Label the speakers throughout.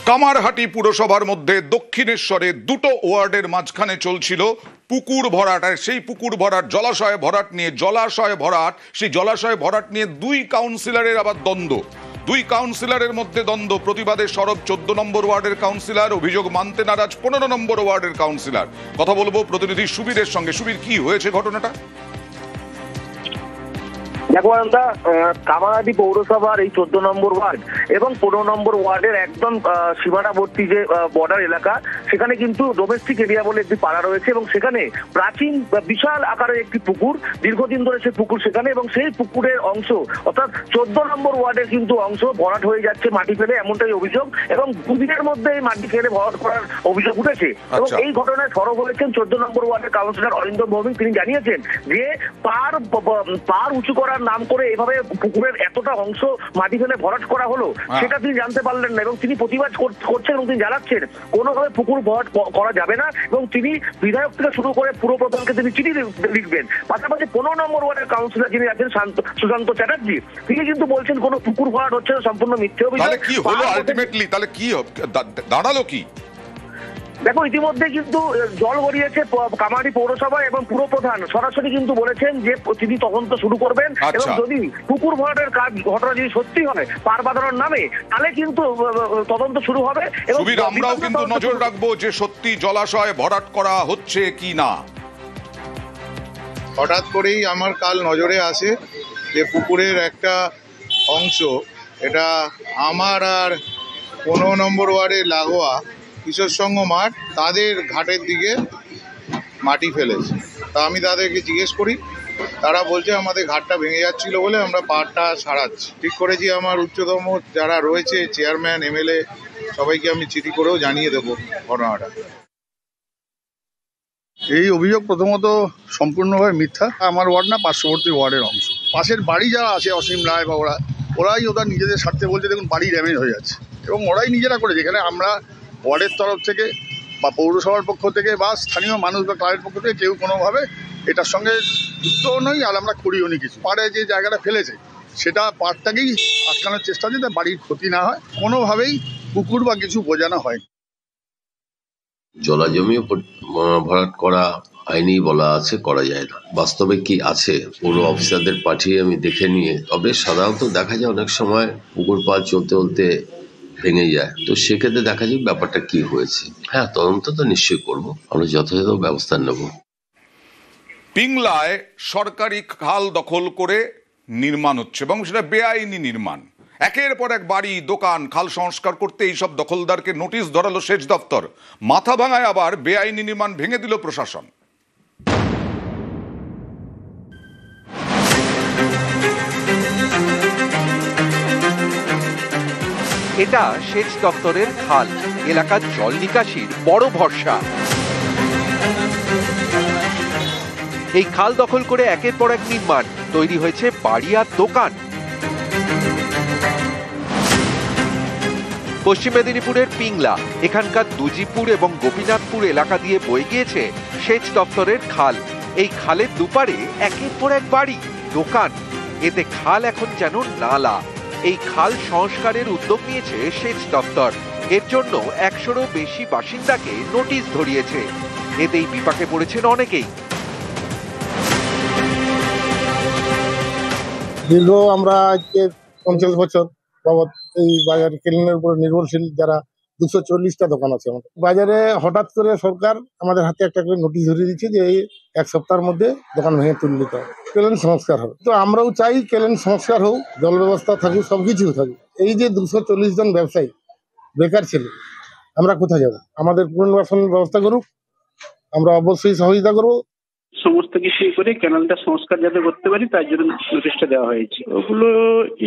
Speaker 1: কামারহাটি পুরসভার মধ্যে দক্ষিণেশ্বরে দুটো ওয়ার্ডের মাঝখানে চলছিল পুকুর ভরাট। আর সেই পুকুর ভরাট জলাশয় ভরাট নিয়ে দুই কাউন্সিলরের আবার দ্বন্দ্ব। দুই কাউন্সিলরের মধ্যে দ্বন্দ্ব, প্রতিবাদে সরব 14 নম্বর ওয়ার্ডের কাউন্সিলর, অভিযোগ মানতে নারাজ 15 নম্বর ওয়ার্ডের কাউন্সিলর। কথা বলবো প্রতিনিধি সুবীরের সঙ্গে। সুবীর, কি হয়েছে ঘটনাটা?
Speaker 2: দেখো আমরা কামারহাটি পৌরসভার এই 14 নম্বর ওয়ার্ড এবং 15 নম্বর ওয়ার্ডের একদম সীমানাবর্তী যে বর্ডার এলাকা, সেখানে কিন্তু ডোমেস্টিক এরিয়া বলে একটি পাড়া রয়েছে এবং সেখানে প্রাচীন বিশাল আকারের একটি পুকুর, দীর্ঘদিন ধরে সেই পুকুর সেখানে, এবং সেই পুকুরের অংশ অর্থাৎ 14 নম্বর ওয়ার্ডের কিন্তু অংশ ভরাট হয়ে যাচ্ছে মাটি ফেলে, এমনটাই অভিযোগ। এবং দুদিনের মধ্যে এই মাটি ফেলে ভরাট করার অভিযোগ উঠেছে। এবং এই ঘটনায় সরব হয়েছেন 14 নম্বর ওয়ার্ডের কাউন্সিলর অরিন্দম ভৌমিক। তিনি জানিয়েছেন যে পার উঁচু করার নাম করে এভাবে পুকুরের এতটা অংশ মাটি ফেলে ভরাট করা হলো, সেটা তিনি জানতে পারলেন না এবং তিনি প্রতিবাদ করছেন এবং তিনি জানাচ্ছেন কোনোভাবে পুকুর ভরাট করা যাবে না এবং তিনি বিধায়ক থেকে শুরু করে পুরো প্রধানকে তিনি চিঠি লিখবেন। পাশাপাশি 15 নম্বর ওয়ার্ডের কাউন্সিলর যিনি আছেন সুশান্ত চ্যাটার্জি, তিনি কিন্তু বলছেন কোনো পুকুর ভরাট হচ্ছে না, সম্পূর্ণ মিথ্যে অভিযোগ।
Speaker 1: কি হলো আলটিমেটলি, তাহলে কি দাঁড়ালো কি?
Speaker 2: দেখো, ইতিমধ্যে কিন্তু জল গড়িয়েছে কামারহাটি পৌরসভা এবং পুরপ্রধান সরাসরি কিন্তু বলেছেন যে তিনি তদন্ত শুরু করবেন এবং যদি পুকুর ভরাটের কাজ ঘটনা যদি সত্যি হয় পার বাঁধানোর নামে, তাহলে কিন্তু তদন্ত শুরু হবে। এবং
Speaker 1: আমরাও কিন্তু নজর রাখবো যে সত্যি জলাশয় ভরাট করা হচ্ছে কি না।
Speaker 3: হঠাৎ করেই আমার কাল নজরে আসে যে পুকুরের একটা অংশ, এটা আমার আর 15 নম্বর ওয়ার্ডে লাগোয়া কিশোর সংঘ মাঠ, তাদের ঘাটের দিকে মাটি ফেলেছে। তা আমি তাদেরকে জিজ্ঞেস করি, তারা বলছে আমাদের ঘাটটা ভেঙে যাচ্ছিল বলে আমরা পাড়টা সারাচ্ছি। ঠিক করেছি আমার উচ্চতম যারা রয়েছে চেয়ারম্যান, এমএলএ, সবাইকে আমি চিঠি করেও জানিয়ে দেবো ঘটনাটা।
Speaker 4: এই অভিযোগ প্রথমত সম্পূর্ণভাবে মিথ্যা। আমার ওয়ার্ড না, পার্শ্ববর্তী ওয়ার্ডের অংশ। পাশের বাড়ি যারা আছে, অসীম রায় বা ওরাই ওদের নিজেদের স্বার্থে বলছে দেখুন বাড়ি ড্যামেজ হয়ে যাচ্ছে, এবং ওরাই নিজেরা করেছে। এখানে আমরা ওয়ার্ডের তরফ থেকে বা পৌরসভার পক্ষ থেকে বা স্থানীয় মানুষ বা ক্লাবের পক্ষ থেকে কেউ কোনোভাবে এটার সঙ্গে যুক্ত নই, আর আমরা করিও নি কিছু। পাড়ে যে জায়গাটা ফেলেছে সেটা পাড়টাকেই আটকানোর চেষ্টা, যাতে বাড়ির ক্ষতি না হয়, কোনোভাবেই পুকুর বা কিছু বোঝানো হয়।
Speaker 5: জলাজমি ভরাট করা আইনেই বলা আছে করা যায় না, বাস্তবে কি আছে পৌর অফিসারদের পাঠিয়ে আমি দেখে নিয়ে। তবে সাধারণত দেখা যায় অনেক সময় পুকুর পাড় চলতে চলতে ভেঙে যায়, তো সেক্ষেত্রে দেখা যাক ব্যাপারটা কি হয়েছে। হ্যাঁ, তদন্ত তো নিশ্চয়ই করবো, আমরা যথাযথ ব্যবস্থা নেব।
Speaker 1: পিংলায় সরকারি খাল দখল করে নির্মাণ হচ্ছে এবং সেটা বেআইনি নির্মাণ। একের পর এক বাড়ি, দোকান, খাল সংস্কার করতে এইসব দখলদারকে নোটিশ ধরালো সেচ দপ্তর। মাথা ভাঙায় আবার বেআইনি নির্মাণ ভেঙে দিল প্রশাসন।
Speaker 6: এটা সেচ দপ্তরের খাল, এলাকার জল নিকাশির বড় ভরসা। এই খাল দখল করে একের পর এক নির্মাণ, তৈরি হয়েছে বাড়ি আর দোকান। পশ্চিম মেদিনীপুরের পিংলা, এখানকার দুজিপুর এবং গোপীনাথপুর এলাকা দিয়ে বয়ে গিয়েছে সেচ দপ্তরের খাল। এই খালের দুপারে একের পর এক বাড়ি, দোকান, এতে খাল এখন যেন নালা। এই খাল সংস্কারের উদ্যোগ নিয়েছে সেচ দপ্তর। এর জন্য 100-রও বেশি বাসিন্দাকে নোটিশ ধরিয়েছে। এতেই বিপাকে পড়েছেন অনেকেই।
Speaker 7: দীর্ঘ আমরা আজকে 50 বছর বাবদ এই বাজার কেলেনের উপরে নির্ভরশীল, যারা 240টা দোকান আছে আমাদের বাজারে। হঠাৎ করে সরকার আমাদের হাতে একটা করে নোটিশ ধরিয়ে দিচ্ছে যে এই 1 সপ্তাহের মধ্যে দোকান ভেঙে তুলে দিতে হবে, কেলেন সংস্কার হবে। তো আমরাও চাই কেলেন সংস্কার হোক, জল ব্যবস্থা থাকুক, সবকিছু থাকুক। এই যে 240 জন ব্যবসায়ী বেকার ছিল, আমরা কোথায় যাব? আমাদের পুনর্বাসনের ব্যবস্থা করুক, আমরা অবশ্যই সহযোগিতা করবো।
Speaker 8: সমস্ত কিছু করে ক্যানালটা সংস্কার যাতে করতে পারি তার জন্য নোটিশটা দেওয়া হয়েছে। ওগুলো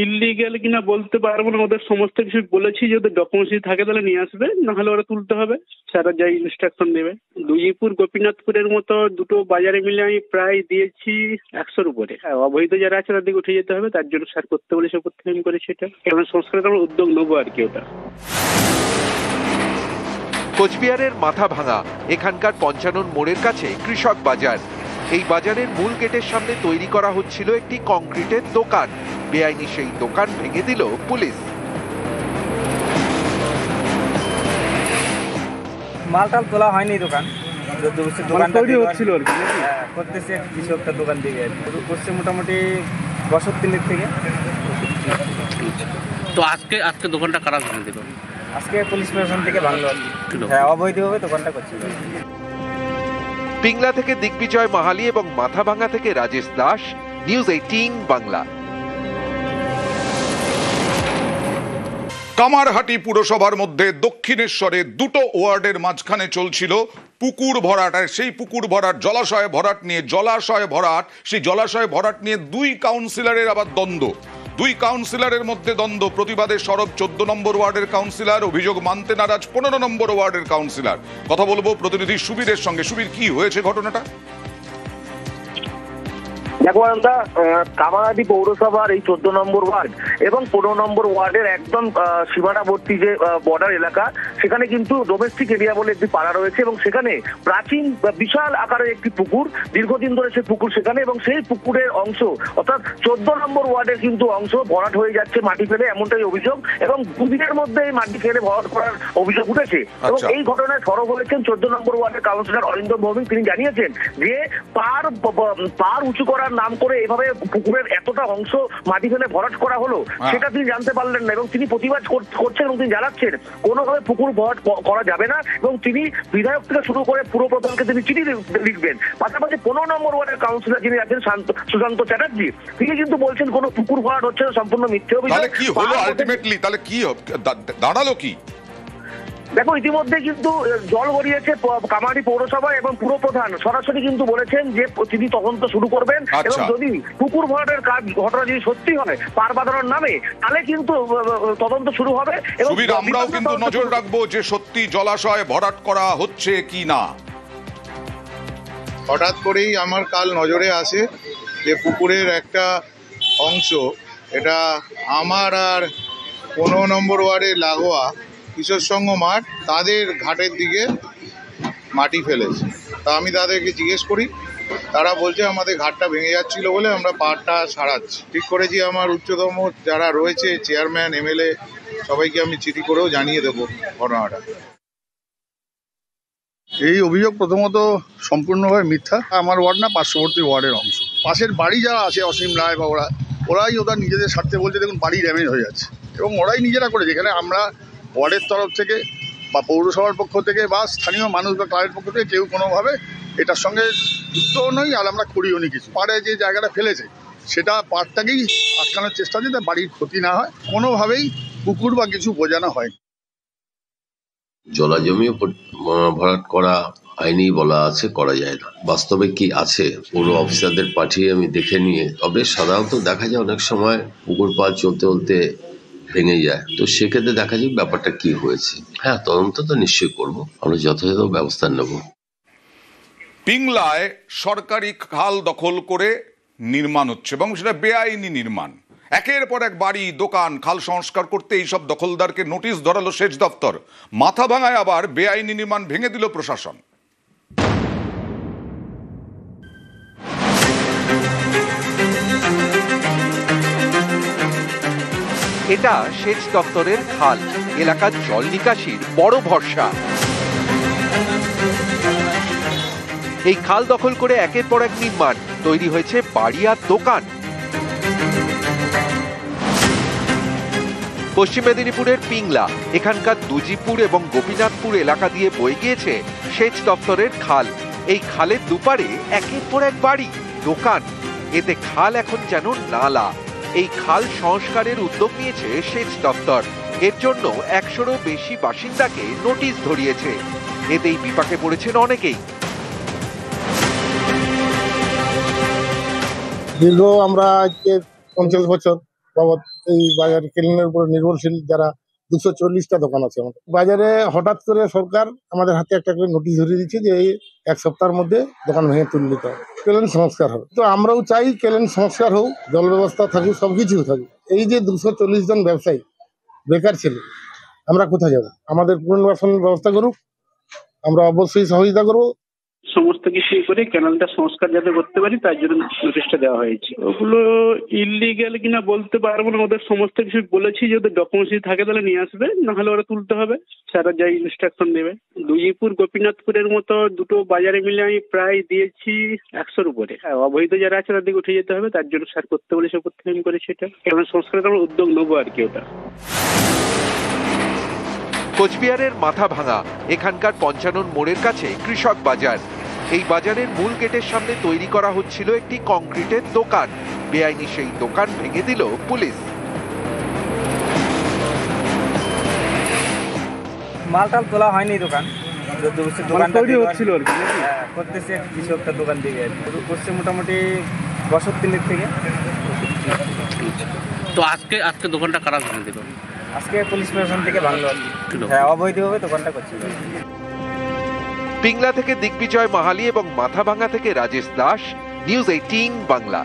Speaker 8: ইলিগাল কিনা বলতে পারবো না, ওদের সমস্ত কিছু বলেছি যদি ডকুমেন্টস থাকে তাহলে নিয়ে আসবে, নাহলে ওরা তুলতে হবে, স্যারা যাই ইনস্ট্রাকশন দেবে। দুইপুর গোপীনাথপুরের মতো দুটো বাজারে মিলে আমি প্রায় দিয়েছি 100-র উপরে। অবৈধ যারা আছে তাদেরকে উঠে যেতে হবে, তার জন্য স্যার করতে বলেছে, করতে আমি করেছি। এটা কেন সংস্কারের আমরা উদ্যোগ নেবো আর কি। ওটা
Speaker 6: কোচবিহারের মাথা ভাঙা, এখানকার 55 মোড়ের কাছে কৃষক বাজার। এই বাজারের মূল গেটের সামনে তৈরি করা হচ্ছিল একটি কংক্রিটের দোকান। বেআইনি সেই দোকান ভেঙে দিল পুলিশ।
Speaker 9: মাল টাল তোলা হয়নি দোকান দোকান
Speaker 8: তৈরি হচ্ছিল আর কি নাকি?
Speaker 9: করতেছে কিছু একটা দোকান থেকে শুরু করছে মোটামুটি বছর 3 থেকে।
Speaker 10: তো আজকে দোকানটা কারা ভেঙে দিল?
Speaker 9: আজকে পুলিশ প্রশাসন থেকে ভাঙলো আর কি। হ্যাঁ, অবৈধভাবে দোকানটা করছিল।
Speaker 6: পিংলা থেকে দিগ্বিজয় মাহালি এবং মাথাভাঙা থেকে রাজেশ দাস, নিউজ 18 বাংলা।
Speaker 1: কামারহাটি পুরসভার মধ্যে দক্ষিণেশ্বরে দুটো ওয়ার্ডের মাঝখানে চলছিল পুকুর ভরাট, আর সেই পুকুর ভরাট জলাশয় ভরাট নিয়ে দুই কাউন্সিলরের আবার দ্বন্দ্ব। দুই কাউন্সিলরের মধ্যে দ্বন্দ্ব, প্রতিবাদে সরব 14 নম্বর ওয়ার্ডের কাউন্সিলর, অভিযোগ মানতে নারাজ 15 নম্বর ওয়ার্ডের কাউন্সিলর। কথা বলবো প্রতিনিধি সুবীরের সঙ্গে। সুবীর, কি হয়েছে ঘটনাটা?
Speaker 2: দেখো আমরা কামারহাটি পৌরসভার এই 14 নম্বর ওয়ার্ড এবং 15 নম্বর ওয়ার্ডের একদম সীমানাবর্তী যে বর্ডার এলাকা, সেখানে কিন্তু ডোমেস্টিক এরিয়া বলে একটি পাড়া রয়েছে এবং সেখানে প্রাচীন বিশাল আকারের একটি পুকুর, দীর্ঘদিন ধরে সেই পুকুর সেখানে, এবং সেই পুকুরের অংশ অর্থাৎ 14 নম্বর ওয়ার্ডের কিন্তু অংশ ভরাট হয়ে যাচ্ছে মাটি ফেলে, এমনটাই অভিযোগ, এবং দুদিনের মধ্যে এই মাটি ফেলে ভরাট করার অভিযোগ উঠেছে। এবং এই ঘটনায় সরব হয়েছেন 14 নম্বর ওয়ার্ডের কাউন্সিলর অরিন্দম ভৌমিক। তিনি জানিয়েছেন যে পার উঁচু করার নাম করে এভাবে পুকুরের এতটা অংশ মাটি ফেলে ভরাট করা হলো, সেটা তিনি জানতে পারলেন না এবং তিনি প্রতিবাদ করছেন এবং তিনি জানাচ্ছেন কোনোভাবে পুকুর ভরাট করা যাবে না, এবং তিনি বিধায়ক থেকে শুরু করে পুরো প্রধানকে তিনি চিঠি লিখবেন। পাশাপাশি 15 নম্বর ওয়ার্ডের কাউন্সিলর যিনি আছেন সুশান্ত চ্যাটার্জি, তিনি কিন্তু বলছেন কোনো পুকুর ভরাট হচ্ছে না, সম্পূর্ণ মিথ্যে অভিযোগ।
Speaker 1: তাহলে কি হলো আলটিমেটলি? তাহলে কি দাঁড়ালো কি?
Speaker 2: দেখো, ইতিমধ্যে কিন্তু জল গড়িয়েছে কামারহাটি পৌরসভা এবং পুরপ্রধান সরাসরি কিন্তু বলেছেন যে তিনি তদন্ত শুরু করবেন, এবং যদি পুকুর ভরাটের ঘটনা যদি সত্যি হয় পার বাঁধানোর নামে, তাহলে কিন্তু তদন্ত শুরু হবে। এবং
Speaker 1: আমরাও কিন্তু নজর রাখবো যে সত্যি জলাশয় ভরাট করা হচ্ছে কি না।
Speaker 3: হঠাৎ করেই আমার কাল নজরে আসে যে পুকুরের একটা অংশ, এটা আমার আর 15 নম্বর ওয়ার্ডের লাগোয়া কিশোর সংঘ মাঠ, তাদের ঘাটের দিকে মাটি ফেলেছে। তা আমি তাদেরকে জিজ্ঞেস করি, তারা বলছে আমাদের ঘাটটা ভেঙে যাচ্ছিল বলে আমরা পাড়টা সারাচ্ছি। ঠিক করেছি আমার উচ্চতম যারা রয়েছে চেয়ারম্যান, এমএলএ, সবাইকে আমি চিঠি করেও জানিয়ে দেবো ঘটনাটা।
Speaker 4: এই অভিযোগ প্রথমত সম্পূর্ণভাবে মিথ্যা। আমার ওয়ার্ড না, পার্শ্ববর্তী ওয়ার্ডের অংশ। পাশের বাড়ি যারা আছে অসীম রায় বা ওরাই ওদের নিজেদের স্বার্থে বলছে দেখুন বাড়ি ড্যামেজ হয়ে যাচ্ছে, এবং ওরাই নিজেরা করেছে। এখানে আমরা ওয়ার্ডের তরফ থেকে বা পৌরসভার পক্ষ থেকে বা স্থানীয় মানুষ বা ক্লাবের পক্ষ থেকে কেউ কোনোভাবে এটার সঙ্গে যুক্তও নই, আর আমরা করিও নি কিছু। পাড়ে যে জায়গাটা ফেলেছে সেটা পাড়টাকেই আটকানোর চেষ্টা, যাতে বাড়ির ক্ষতি না হয়, কোনোভাবেই পুকুর বা কিছু বোঝানো হয়।
Speaker 5: জলাজমি ভরাট করা আইনেই বলা আছে করা যায় না। বাস্তবে কি আছে পৌর অফিসারদের পাঠিয়ে আমি দেখে নিয়ে, তবে সাধারণত দেখা যায় অনেক সময় পুকুর পাড় চলতে চলতে ভেঙে যায়, তো সেক্ষেত্রে দেখা যাক ব্যাপারটা কি হয়েছে। হ্যাঁ, তদন্ত তো নিশ্চয়ই করবো, আমরা যথাযথ ব্যবস্থা নেব।
Speaker 1: পিংলায় সরকারি খাল দখল করে নির্মাণ হচ্ছে এবং সেটা বেআইনি নির্মাণ। একের পর এক বাড়ি, দোকান, খাল সংস্কার করতে এইসব দখলদারকে নোটিশ ধরালো সেচ দপ্তর। মাথাভাঙায় আবার বেআইনি নির্মাণ ভেঙে দিল প্রশাসন।
Speaker 6: এটা সেচ দপ্তরের খাল, এলাকার জল নিকাশির বড় ভরসা। এই খাল দখল করে একের পর এক নির্মাণ, তৈরি হয়েছে বাড়ি আর দোকান। পশ্চিম মেদিনীপুরের পিংলা, এখানকার দুজিপুর এবং গোপীনাথপুর এলাকা দিয়ে বয়ে গিয়েছে সেচ দপ্তরের খাল। এই খালের দুপারে একের পর এক বাড়ি, দোকান, এতে খাল এখন যেন নালা। এই খাল সংস্কারের উদ্যোগ নিয়েছে সেচ দপ্তর। এর জন্য 100-রও বেশি বাসিন্দাকে নোটিশ ধরিয়েছে। এতেই বিপাকে পড়েছেন অনেকেই।
Speaker 7: দীর্ঘ আমরা আজকে 50 বছর বাবদ এই বাজার ক্লিনের উপরে নির্ভরশীল, যারা 240টা দোকান আছে আমাদের বাজারে। হঠাৎ করে সরকার আমাদের হাতে একটা করে নোটিশ ধরিয়ে দিচ্ছে যে এই 1 সপ্তাহের মধ্যে দোকান ভেঙে তুলে দিতে হবে, ক্লিন সংস্কার হবে। তো আমরাও চাই ক্লিন সংস্কার হোক, জল ব্যবস্থা থাকুক, সবকিছু থাকুক। এই যে 240 জন ব্যবসায়ী বেকার ছিল, আমরা কোথায় যাব? আমাদের পুনর্বাসনের ব্যবস্থা করুক, আমরা অবশ্যই সহযোগিতা করবো।
Speaker 8: সমস্ত কিছু করে ক্যানালটা সংস্কার যাতে করতে পারি তার জন্য নোটিশটা দেওয়া হয়েছে। ওগুলো ইলিগ্যাল কিনা বলতে পারবো না, ওদের সমস্ত কিছু বলেছি যে ওদের ডকুমেন্টস থাকে তাহলে নিয়ে আসবে, নাহলে ওরা তুলতে হবে, স্যাররা যাই ইনস্ট্রাকশন দেবে দুজিপুর গোপীনাথপুরের মতো দুটো বাজারে মিলে আমি প্রায় দিয়েছি 100-র উপরে। অবৈধ যারা আছে তাদেরকে উঠে যেতে হবে, তার জন্য স্যার করতে বলেছে, করতে আমি করেছি। এটা কারণ সংস্কারের আমরা উদ্যোগ নেবো আর কি। ওটা
Speaker 6: কোচবিহারের মাথা ভাঙা এখানকার পঞ্চানন মোড়ের কাছে কৃষক বাজার। এই বাজারের মূল গেটের সামনে তৈরি করা হচ্ছিল একটি কংক্রিটের দোকান। বেআইনি সেই দোকান ভেঙে দিল পুলিশ।
Speaker 9: মালটাল তোলা হয়নি, দোকান দোকানটা তৈরি হচ্ছিল আর কি, করতেছে কিছু একটা দোকান থেকে আর কি। করছে মোটামুটি বছর 3 থেকে।
Speaker 10: তো আজকে দোকানটা কারা ভেঙে দিল?
Speaker 9: আজকে পুলিশ প্রশাসন থেকে ভাঙলো আর কি। হ্যাঁ, অবৈধভাবে দোকানটা করছিল।
Speaker 6: পিংলা থেকে দিগ্বিজয় মাহালি এবং মাথাভাঙা থেকে রাজেশ দাস, নিউজ 18 বাংলা।